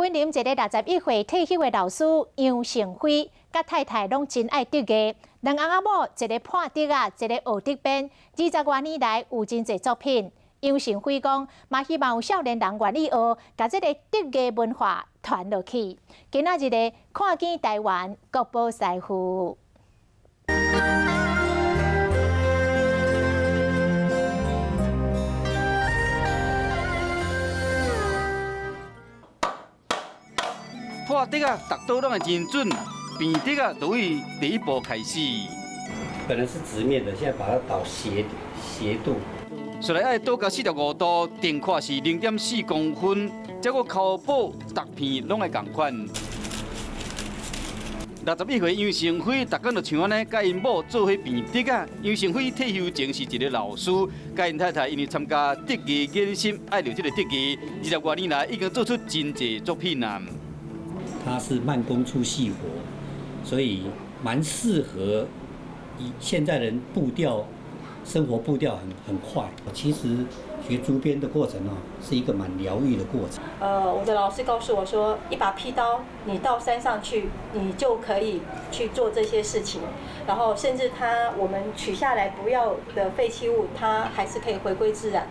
君临一个61岁退休的老师杨成辉，甲太太拢真爱竹艺，两翁仔某一个破竹啊，一个学竹编，20多年来有真侪作品。杨成辉讲，嘛希望有少年人愿意学，把这个竹艺文化传落去。今仔日的看见台湾国宝师傅。破竹啊，逐刀拢会真准，变竹啊，就为第一步开始。本来是直面的，现在把它倒斜度。出来爱倒到45度，定宽是0.4公分，再个扣补逐片拢会同款。61岁杨成辉，逐工就像安尼，甲因某做伙变竹啊。杨成辉退休前是一个老师，甲因太太因为参加竹艺研习，爱着这个竹艺，20多年来已经做出真侪作品啊。它是慢工出细活，所以蛮适合以现在人步调、生活步调很快。其实学竹编的过程是一个蛮疗愈的过程。我的老师告诉我说，一把劈刀，你到山上去，你就可以去做这些事情。然后甚至我们取下来不要的废弃物，它还是可以回归自然。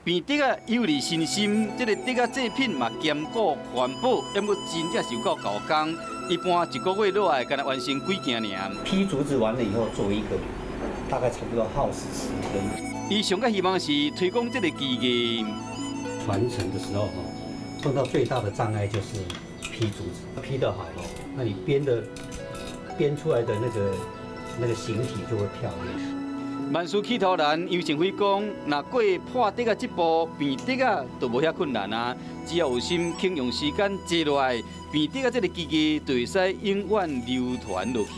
变竹啊，有利身心，这个竹啊制品嘛兼顾环保，也不真正是有够高工。一般一个月落来，干来完成几件尔。劈竹子完了以后，做一个，大概差不多耗时10分。伊上个希望是推广这个技艺。传承的时候碰到最大的障碍就是劈竹子，劈得好那你编出来的那个形体就会漂亮。万事起头难，杨成辉讲，若过破竹啊这步，变竹啊就无遐困难啊。只要有心，肯用时间坐落来，变竹啊这个技艺就会使永远流传落去。